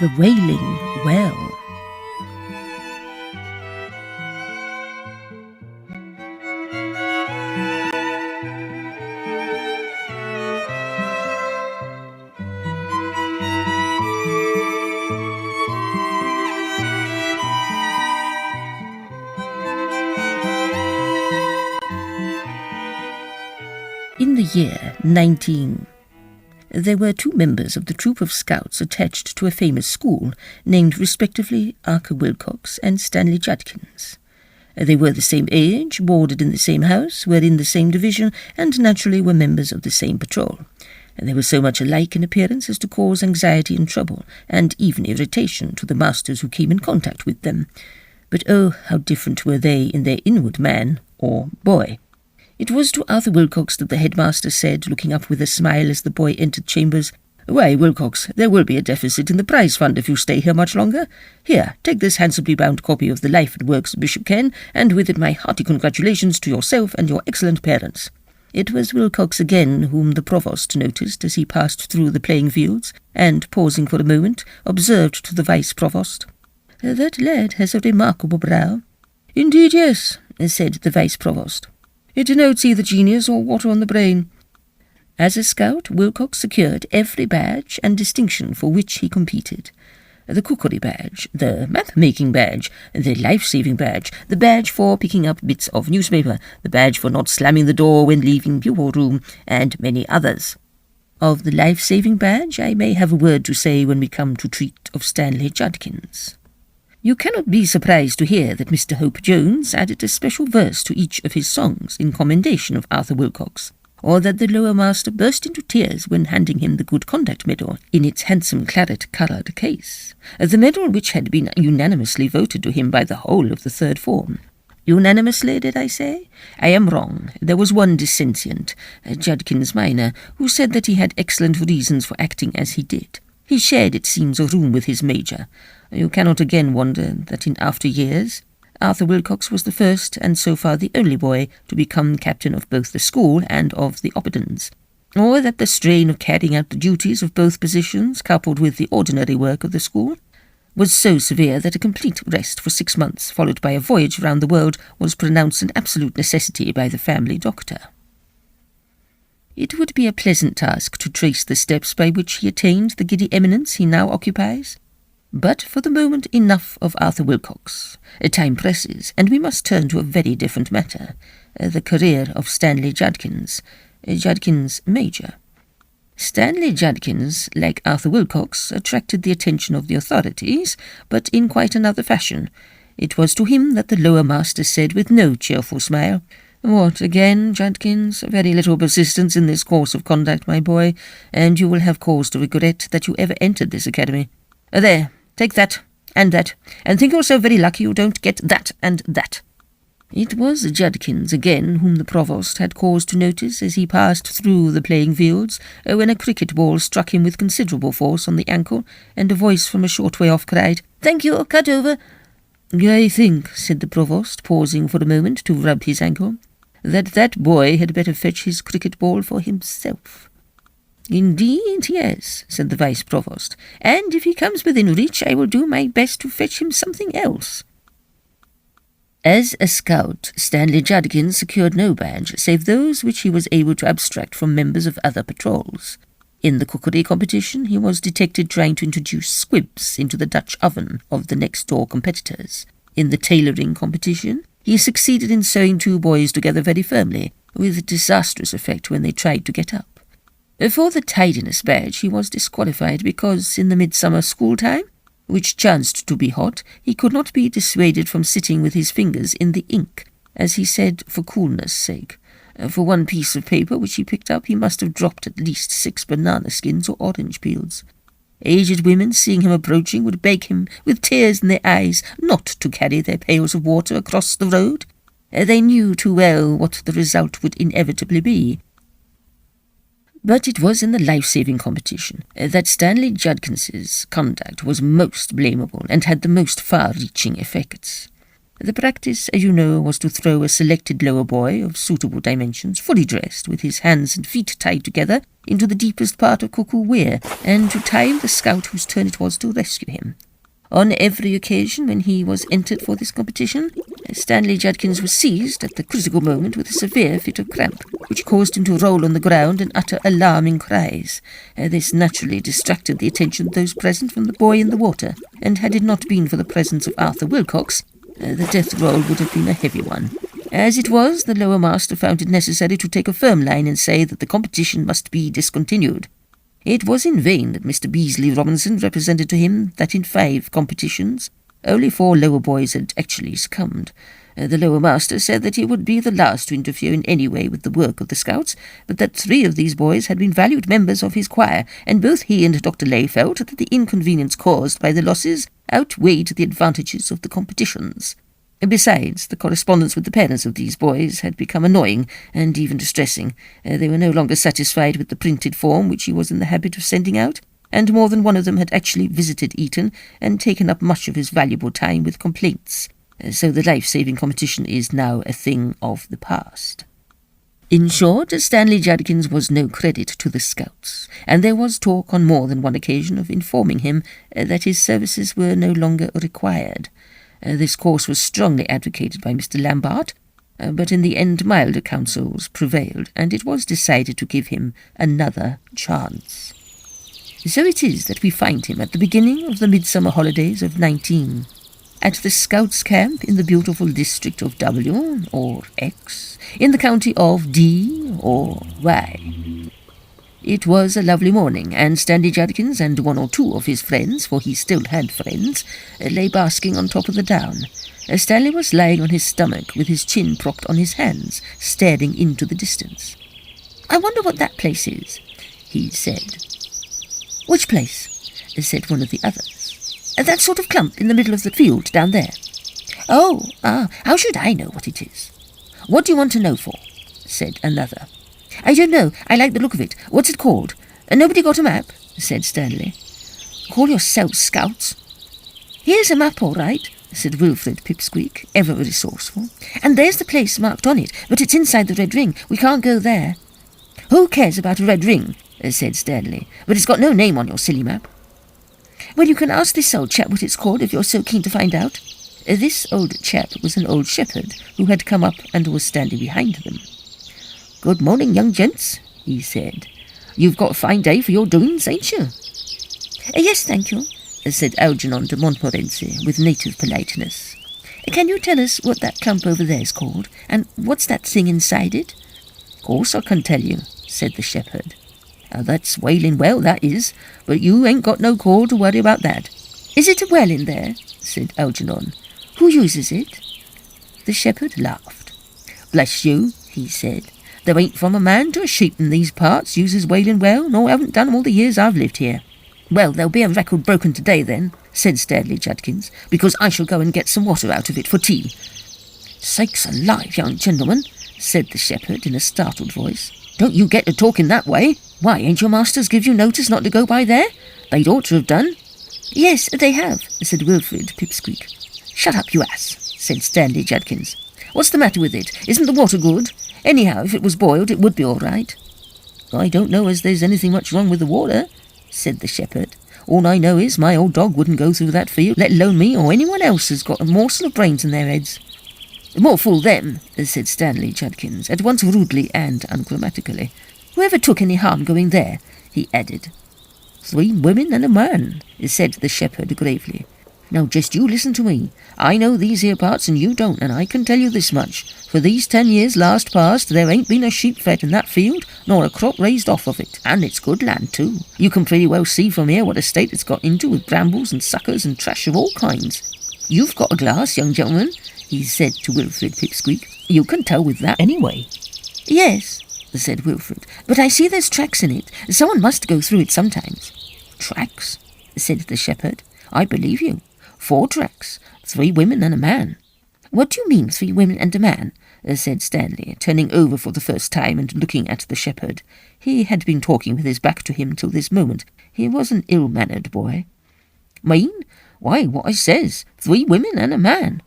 The Wailing Well. In the year 19... there were two members of the troop of scouts attached to a famous school, named respectively Arthur Wilcox and Stanley Judkins. They were the same age, boarded in the same house, were in the same division, and naturally were members of the same patrol. They were so much alike in appearance as to cause anxiety and trouble, and even irritation to the masters who came in contact with them. But oh, how different were they in their inward man, or boy. It was to Arthur Wilcox that the headmaster said, looking up with a smile as the boy entered chambers, "Why, Wilcox, there will be a deficit in the prize fund if you stay here much longer. Here, take this handsomely bound copy of the Life and Works of Bishop Ken, and with it my hearty congratulations to yourself and your excellent parents." It was Wilcox again whom the provost noticed as he passed through the playing fields, and, pausing for a moment, observed to the vice-provost, "That lad has a remarkable brow." "Indeed, yes," said the vice-provost. "It denotes either genius or water on the brain." As a scout, Wilcox secured every badge and distinction for which he competed. The cookery badge, the map-making badge, the life-saving badge, the badge for picking up bits of newspaper, the badge for not slamming the door when leaving bureau room, and many others. Of the life-saving badge I may have a word to say when we come to treat of Stanley Judkins. You cannot be surprised to hear that Mr. Hope Jones added a special verse to each of his songs in commendation of Arthur Wilcox, or that the lower master burst into tears when handing him the Good Conduct Medal in its handsome claret-coloured case, the medal which had been unanimously voted to him by the whole of the third form. Unanimously, did I say? I am wrong. There was one dissentient, Judkins minor, who said that he had excellent reasons for acting as he did. He shared, it seems, a room with his major. You cannot again wonder that in after years Arthur Wilcox was the first and so far the only boy to become captain of both the school and of the Oppidans, or that the strain of carrying out the duties of both positions, coupled with the ordinary work of the school, was so severe that a complete rest for 6 months, followed by a voyage round the world, was pronounced an absolute necessity by the family doctor. It would be a pleasant task to trace the steps by which he attained the giddy eminence he now occupies. But for the moment enough of Arthur Wilcox. Time presses, and we must turn to a very different matter, the career of Stanley Judkins, Judkins major. Stanley Judkins, like Arthur Wilcox, attracted the attention of the authorities, but in quite another fashion. It was to him that the lower master said with no cheerful smile, "What, again, Judkins? Very little persistence in this course of conduct, my boy, and you will have cause to regret that you ever entered this academy. There, take that, and think yourself very lucky you don't get that and that." It was Judkins again whom the provost had cause to notice as he passed through the playing fields, when a cricket ball struck him with considerable force on the ankle, and a voice from a short way off cried, "Thank you, cut over." "I think," said the provost, pausing for a moment to rub his ankle, that boy had better fetch his cricket ball for himself." "Indeed, yes," said the vice-provost, "and if he comes within reach, I will do my best to fetch him something else." As a scout, Stanley Judkins secured no badge save those which he was able to abstract from members of other patrols. In the cookery competition, he was detected trying to introduce squibs into the Dutch oven of the next-door competitors. In the tailoring competition, he succeeded in sewing 2 boys together very firmly, with disastrous effect when they tried to get up. For the tidiness badge he was disqualified because, in the midsummer school time, which chanced to be hot, he could not be dissuaded from sitting with his fingers in the ink, as he said, for coolness' sake. For one piece of paper which he picked up he must have dropped at least 6 banana skins or orange peels. Aged women, seeing him approaching, would beg him, with tears in their eyes, not to carry their pails of water across the road. They knew too well what the result would inevitably be. But it was in the life-saving competition that Stanley Judkins's conduct was most blamable and had the most far-reaching effects. The practice, as you know, was to throw a selected lower boy of suitable dimensions, fully dressed, with his hands and feet tied together, into the deepest part of Cuckoo Weir, and to time the scout whose turn it was to rescue him. On every occasion when he was entered for this competition, Stanley Judkins was seized at the critical moment with a severe fit of cramp, which caused him to roll on the ground and utter alarming cries. This naturally distracted the attention of those present from the boy in the water, and had it not been for the presence of Arthur Wilcox, the death roll would have been a heavy one. As it was, the lower master found it necessary to take a firm line and say that the competition must be discontinued. It was in vain that Mr. Beasley Robinson represented to him that in 5 competitions only 4 lower boys had actually succumbed. The lower master said that he would be the last to interfere in any way with the work of the Scouts, but that 3 of these boys had been valued members of his choir, and both he and Dr. Lay felt that the inconvenience caused by the losses outweighed the advantages of the competitions. Besides, the correspondence with the parents of these boys had become annoying and even distressing. They were no longer satisfied with the printed form which he was in the habit of sending out, and more than one of them had actually visited Eton and taken up much of his valuable time with complaints. So the life-saving competition is now a thing of the past. In short, Stanley Judkins was no credit to the Scouts, and there was talk on more than one occasion of informing him that his services were no longer required. This course was strongly advocated by Mr. Lambert, but in the end milder counsels prevailed, and it was decided to give him another chance. So it is that we find him at the beginning of the midsummer holidays of 19, at the Scouts' camp in the beautiful district of W, or X, in the county of D, or Y. It was a lovely morning, and Stanley Judkins and 1 or 2 of his friends, for he still had friends, lay basking on top of the down. Stanley was lying on his stomach, with his chin propped on his hands, staring into the distance. "I wonder what that place is," he said. "Which place?" said one of the others. "That sort of clump in the middle of the field down there." How should I know what it is?" "What do you want to know for?" said another. "I don't know. I like the look of it. What's it called?" "Nobody got a map?" said Stanley. "Call yourselves Scouts." "Here's a map, all right," said Wilfred Pipsqueak, ever resourceful. "And there's the place marked on it, but it's inside the red ring. We can't go there." "Who cares about a red ring?" said Stanley. "But it's got no name on your silly map." "Well, you can ask this old chap what it's called if you're so keen to find out." This old chap was an old shepherd who had come up and was standing behind them. "Good morning, young gents," he said. "You've got a fine day for your doings, ain't you?" "Yes, thank you," said Algernon de Montmorency with native politeness. "Can you tell us what that clump over there is called, and what's that thing inside it?" "Course I can tell you," said the shepherd. "That's Wailing Well, that is, but you ain't got no call to worry about that." "Is it a well in there?" said Algernon. "Who uses it?" The shepherd laughed. "Bless you," he said, "there ain't from a man to a sheep in these parts uses Wailing Well, nor haven't done all the years I've lived here." "Well, there'll be a record broken today, then," said Stanley Judkins, "because I shall go and get some water out of it for tea." "Sakes alive, young gentleman," said the shepherd in a startled voice. "Don't you get to talking that way. Why, ain't your masters give you notice not to go by there? They'd ought to have done." "Yes, they have," said Wilfred Pipsqueak. "Shut up, you ass," said Stanley Judkins. "What's the matter with it? Isn't the water good? Anyhow, if it was boiled, it would be all right." "I don't know as there's anything much wrong with the water," said the shepherd. "All I know is my old dog wouldn't go through that field, let alone me or anyone else who's got a morsel of brains in their heads." "More fool them," said Stanley Judkins, at once rudely and ungrammatically. "Whoever took any harm going there?" he added. "3 women and a man," said the shepherd gravely. "Now just you listen to me. I know these here parts and you don't, and I can tell you this much. For these 10 years last past, there ain't been a sheep fed in that field, nor a crop raised off of it, and it's good land too. You can pretty well see from here what a state it's got into, with brambles and suckers and trash of all kinds. You've got a glass, young gentleman," he said to Wilfred Pipsqueak. "You can tell with that anyway." "Yes," said Wilfred, "but I see there's tracks in it. Someone must go through it sometimes." "Tracks?" said the shepherd. "I believe you. 4 tracks, 3 women and a man." "What do you mean, 3 women and a man?" said Stanley, turning over for the first time and looking at the shepherd. He had been talking with his back to him till this moment. He was an ill-mannered boy. "Mean? Why, what I says, 3 women and a man."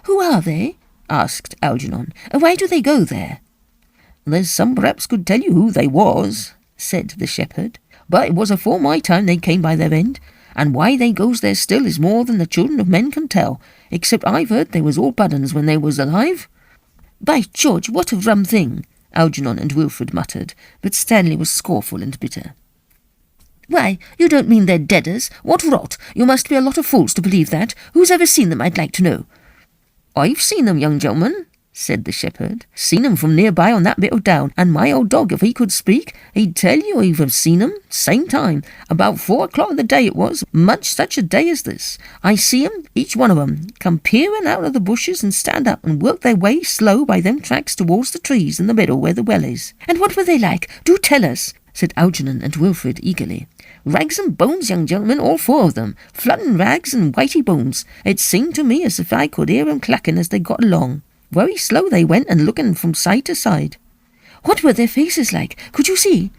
"Who are they?" asked Algernon. "Why do they go there?" "There's some perhaps could tell you who they was," said the shepherd, "but it was afore my time they came by their end, and why they goes there still is more than the children of men can tell, except I've heard they was all buddens when they was alive." "By George, what a rum thing!" Algernon and Wilfred muttered, but Stanley was scornful and bitter. "Why, you don't mean they're deaders? What rot! You must be a lot of fools to believe that. Who's ever seen them, I'd like to know?" "I've seen them, young gentleman," said the shepherd. "Seen 'em from nearby on that bit of down, and my old dog, if he could speak, he'd tell you he'd have seen 'em, same time, about 4 o'clock of the day it was, much such a day as this. I see 'em, each one of 'em, come peering out of the bushes and stand up and work their way slow by them tracks towards the trees in the middle where the well is." "And what were they like? Do tell us," said Algernon and Wilfred eagerly. "Rags and bones, young gentlemen, all 4 of them, flooding rags and whitey bones. It seemed to me as if I could hear 'em clacking as they got along. Very slow they went, and looking from side to side." "What were their faces like? Could you see?"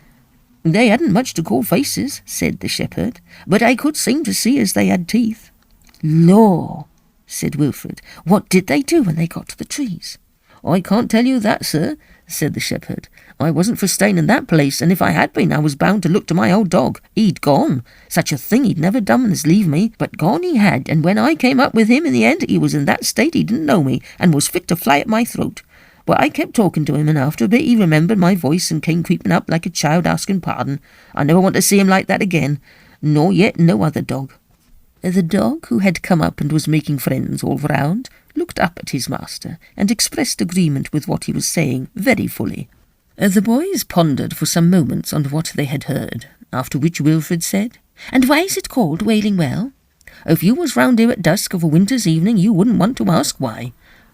"They hadn't much to call faces," said the shepherd, "but I could seem to see as they had teeth." "Law," said Wilfred, "what did they do when they got to the trees?" "I can't tell you that, sir," said the shepherd. "I wasn't for staying in that place, and if I had been, I was bound to look to my old dog. He'd gone. Such a thing he'd never done as leave me, but gone he had, and when I came up with him in the end, he was in that state he didn't know me, and was fit to fly at my throat. But I kept talking to him, and after a bit he remembered my voice and came creeping up like a child asking pardon. I never want to see him like that again, nor yet no other dog." The dog, who had come up and was making friends all round, looked up at his master and expressed agreement with what he was saying very fully. The boys pondered for some moments on what they had heard, after which Wilfred said, "And why is it called Wailing Well?" "If you was round here at dusk of a winter's evening, you wouldn't want to ask why,"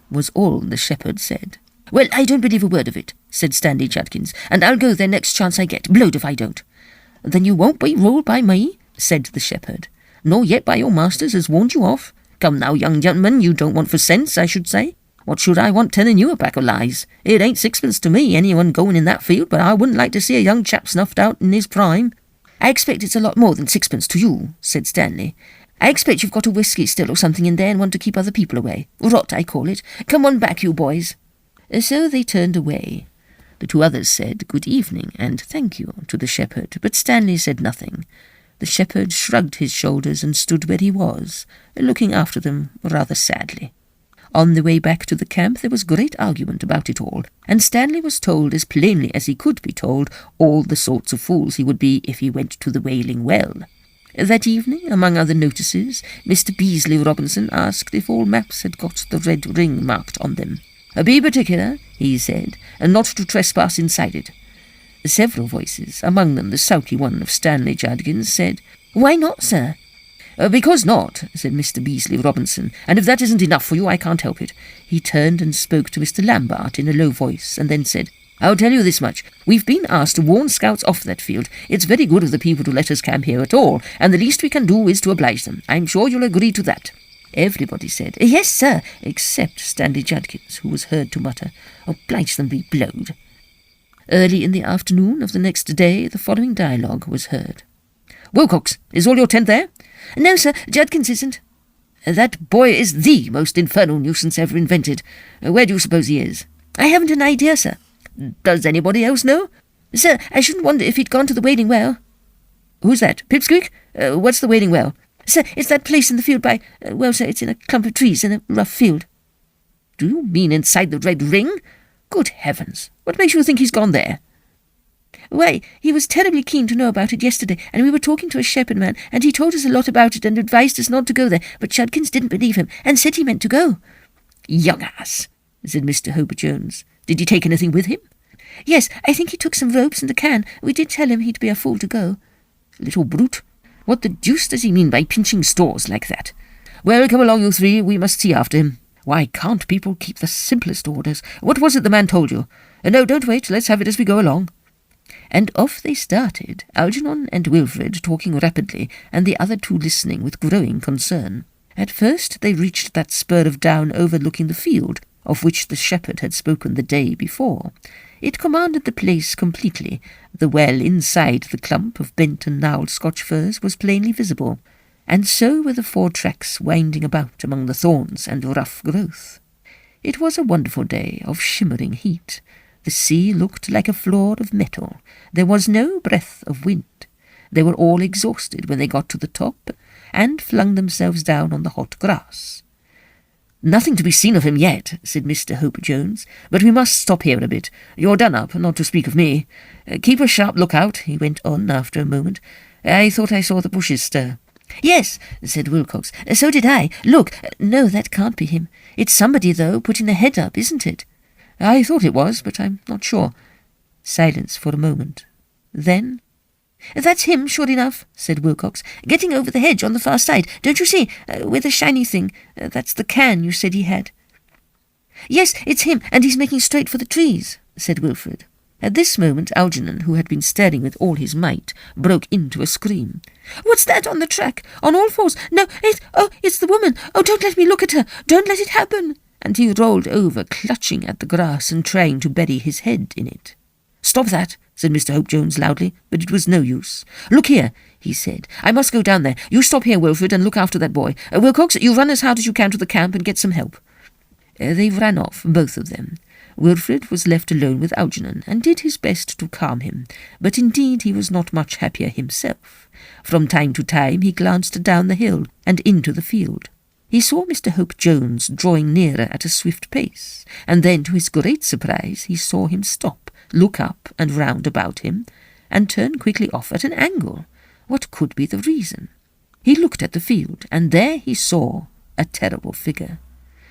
was all the shepherd said. "Well, I don't believe a word of it," said Stanley Judkins, "and I'll go there next chance I get, blowed if I don't." "Then you won't be ruled by me," said the shepherd, "nor yet by your masters has warned you off. Come now, young gentleman, you don't want for sense, I should say. What should I want telling you a pack of lies? It ain't sixpence to me, anyone going in that field, but I wouldn't like to see a young chap snuffed out in his prime." "I expect it's a lot more than sixpence to you," said Stanley. "I expect you've got a whisky still or something in there and want to keep other people away. Rot, I call it. Come on back, you boys." So they turned away. The 2 others said good evening and thank you to the shepherd, but Stanley said nothing. The shepherd shrugged his shoulders and stood where he was, looking after them rather sadly. On the way back to the camp there was great argument about it all, and Stanley was told as plainly as he could be told all the sorts of fools he would be if he went to the Wailing Well. That evening, among other notices, Mr. Beasley Robinson asked if all maps had got the red ring marked on them. "Be particular," he said, "and not to trespass inside it." Several voices, among them the sulky one of Stanley Judkins, said, "Why not, sir?" "Because not," said Mr. Beasley Robinson, "and if that isn't enough for you, I can't help it." He turned and spoke to Mr. Lambert in a low voice, and then said, "I'll tell you this much. We've been asked to warn scouts off that field. It's very good of the people to let us camp here at all, and the least we can do is to oblige them. I'm sure you'll agree to that." Everybody said, "Yes, sir," except Stanley Judkins, who was heard to mutter, "Oblige them be blowed." Early in the afternoon of the next day, the following dialogue was heard. "Wilcox, is all your tent there?" "No, sir, Judkins isn't." "That boy is the most infernal nuisance ever invented. Where do you suppose he is?" "I haven't an idea, sir." "Does anybody else know?" "Sir, I shouldn't wonder if he'd gone to the Wailing Well." "Who's that? Pipsqueak? What's the Wailing Well?" "Sir, it's that place in the field by... well, sir, it's in a clump of trees in a rough field." "Do you mean inside the Red Ring? Good heavens! What makes you think he's gone there?" "Why, he was terribly keen to know about it yesterday, and we were talking to a shepherd man, and he told us a lot about it and advised us not to go there, but Judkins didn't believe him, and said he meant to go." "Young ass," said Mr. Hobart Jones. "Did he take anything with him?" "Yes, I think he took some ropes and a can. We did tell him he'd be a fool to go." "Little brute. What the deuce does he mean by pinching straws like that? Well, come along, you 3. We must see after him. Why can't people keep the simplest orders? What was it the man told you? No, don't wait. Let's have it as we go along." And off they started, Algernon and Wilfred talking rapidly, and the other 2 listening with growing concern. At first they reached that spur of down overlooking the field, of which the shepherd had spoken the day before. It commanded the place completely. The well inside the clump of bent and gnarled Scotch firs was plainly visible, and so were the 4 tracks winding about among the thorns and rough growth. It was a wonderful day of shimmering heat. The sea looked like a floor of metal. There was no breath of wind. They were all exhausted when they got to the top, and flung themselves down on the hot grass. "Nothing to be seen of him yet," said Mr. Hope Jones, "but we must stop here a bit. You're done up, not to speak of me. Keep a sharp look-out," he went on after a moment. "I thought I saw the bushes stir." "Yes," said Wilcox, "so did I. Look, no, that can't be him. It's somebody, though, putting their head up, isn't it?" "I thought it was, but I'm not sure." Silence for a moment. Then, "That's him, sure enough," said Wilcox, "getting over the hedge on the far side. Don't you see, with the shiny thing? That's the can you said he had." "Yes, it's him, and he's making straight for the trees," said Wilfred. At this moment Algernon, who had been staring with all his might, broke into a scream. "What's that on the track? On all fours? No, it's the woman. Oh, don't let me look at her. Don't let it happen." And he rolled over, clutching at the grass and trying to bury his head in it. "Stop that," said Mr. Hope Jones loudly, but it was no use. "Look here," he said. "I must go down there. You stop here, Wilfred, and look after that boy. Wilcox, you run as hard as you can to the camp and get some help." They ran off, both of them. Wilfred was left alone with Algernon, and did his best to calm him, but indeed he was not much happier himself. From time to time he glanced down the hill and into the field. He saw Mr. Hope Jones drawing nearer at a swift pace, and then, to his great surprise, he saw him stop, look up and round about him, and turn quickly off at an angle. What could be the reason? He looked at the field, and there he saw a terrible figure.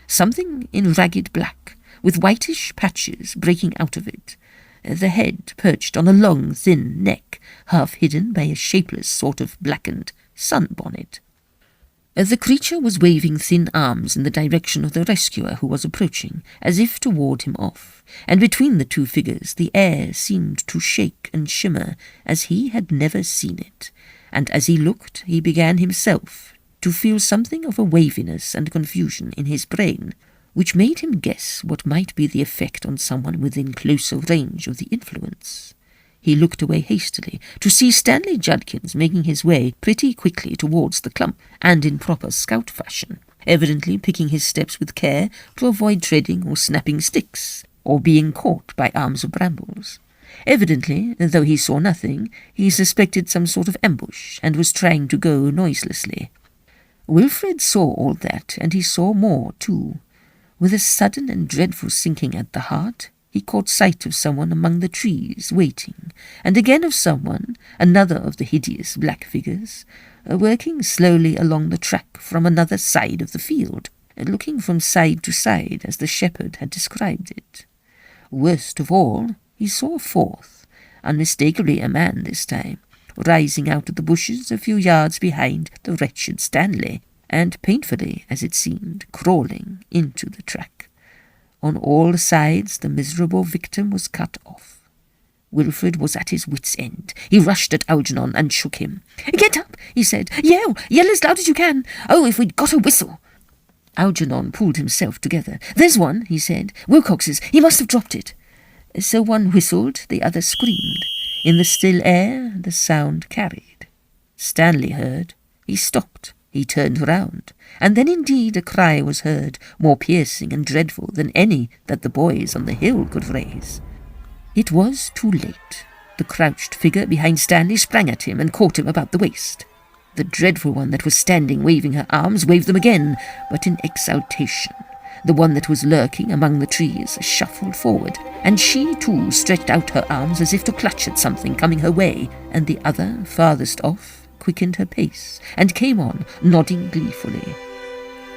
Something in ragged black, with whitish patches breaking out of it. The head perched on a long, thin neck, half hidden by a shapeless sort of blackened sunbonnet. The creature was waving thin arms in the direction of the rescuer who was approaching, as if to ward him off, and between the two figures the air seemed to shake and shimmer as he had never seen it, and as he looked he began himself to feel something of a waviness and confusion in his brain, which made him guess what might be the effect on someone within closer range of the influence. He looked away hastily to see Stanley Judkins making his way pretty quickly towards the clump, and in proper scout fashion, evidently picking his steps with care to avoid treading or snapping sticks, or being caught by arms of brambles. Evidently, though he saw nothing, he suspected some sort of ambush, and was trying to go noiselessly. Wilfred saw all that, and he saw more too. With a sudden and dreadful sinking at the heart, he caught sight of someone among the trees, waiting, and again of someone, another of the hideous black figures, working slowly along the track from another side of the field, looking from side to side as the shepherd had described it. Worst of all, he saw a fourth, unmistakably a man this time, rising out of the bushes a few yards behind the wretched Stanley, and painfully, as it seemed, crawling into the track. On all sides the miserable victim was cut off. Wilfred was at his wits' end. He rushed at Algernon and shook him. "Get up," he said. Yell as loud as you can. Oh, if we'd got a whistle." Algernon pulled himself together. "There's one," he said. "Wilcox's. He must have dropped it." So one whistled, the other screamed. In the still air the sound carried. Stanley heard. He stopped. He turned round, and then indeed a cry was heard, more piercing and dreadful than any that the boys on the hill could raise. It was too late. The crouched figure behind Stanley sprang at him and caught him about the waist. The dreadful one that was standing waving her arms waved them again, but in exultation. The one that was lurking among the trees shuffled forward, and she too stretched out her arms as if to clutch at something coming her way, and the other, farthest off, quickened her pace, and came on, nodding gleefully.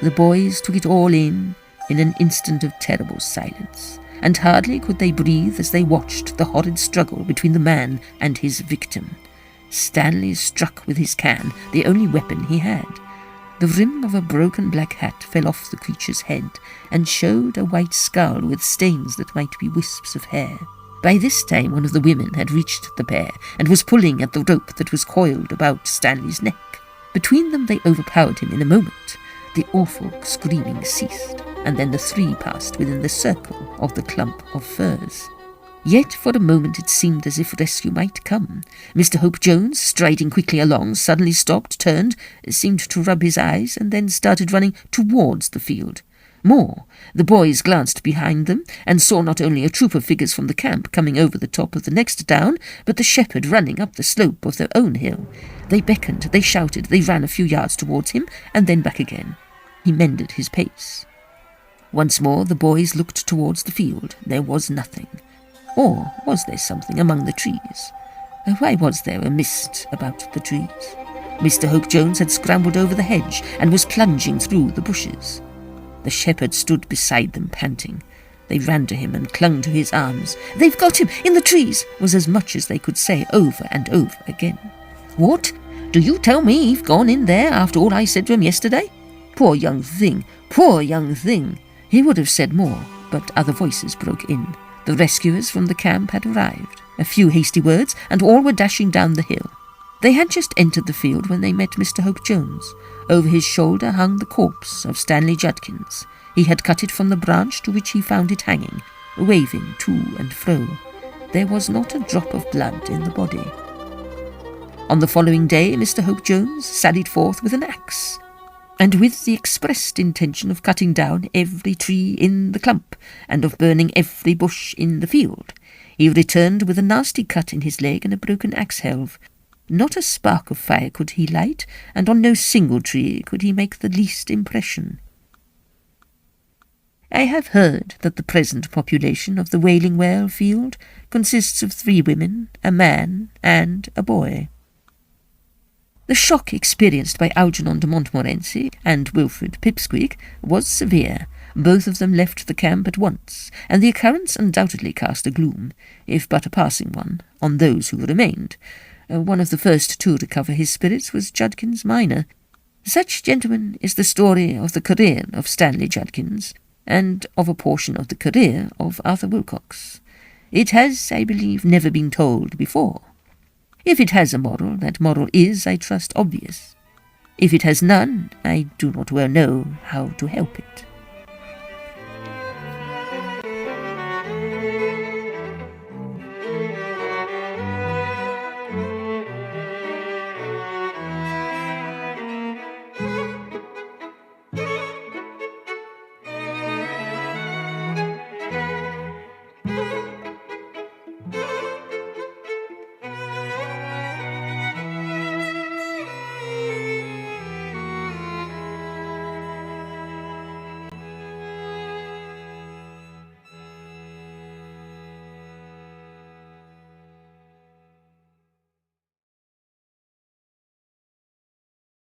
The boys took it all in an instant of terrible silence, and hardly could they breathe as they watched the horrid struggle between the man and his victim. Stanley struck with his can, the only weapon he had. The rim of a broken black hat fell off the creature's head, and showed a white skull with stains that might be wisps of hair. By this time one of the women had reached the pair, and was pulling at the rope that was coiled about Stanley's neck. Between them they overpowered him in a moment. The awful screaming ceased, and then the three passed within the circle of the clump of firs. Yet for a moment it seemed as if rescue might come. Mr. Hope Jones, striding quickly along, suddenly stopped, turned, seemed to rub his eyes, and then started running towards the field. More, the boys glanced behind them and saw not only a troop of figures from the camp coming over the top of the next down, but the shepherd running up the slope of their own hill. They beckoned, they shouted, they ran a few yards towards him, and then back again. He mended his pace. Once more the boys looked towards the field. There was nothing. Or was there something among the trees? Why was there a mist about the trees? Mr. Hope Jones had scrambled over the hedge and was plunging through the bushes. The shepherd stood beside them, panting. They ran to him and clung to his arms. "They've got him! In the trees!" was as much as they could say over and over again. "What? Do you tell me he've gone in there after all I said to him yesterday? Poor young thing! Poor young thing!" He would have said more, but other voices broke in. The rescuers from the camp had arrived. A few hasty words, and all were dashing down the hill. They had just entered the field when they met Mr. Hope Jones. Over his shoulder hung the corpse of Stanley Judkins. He had cut it from the branch to which he found it hanging, waving to and fro. There was not a drop of blood in the body. On the following day, Mr. Hope Jones sallied forth with an axe, and with the expressed intention of cutting down every tree in the clump, and of burning every bush in the field. He returned with a nasty cut in his leg and a broken axe helve. Not a spark of fire could he light, and on no single tree could he make the least impression. I have heard that the present population of the Wailing Well field consists of 3 women, a man, and a boy. The shock experienced by Algernon de Montmorency and Wilfred Pipsqueak was severe. Both of them left the camp at once, and the occurrence undoubtedly cast a gloom, if but a passing one, on those who remained. One of the first to recover his spirits was Judkins minor. Such, gentlemen, is the story of the career of Stanley Judkins, and of a portion of the career of Arthur Wilcox. It has, I believe, never been told before. If it has a moral, that moral is, I trust, obvious. If it has none, I do not well know how to help it.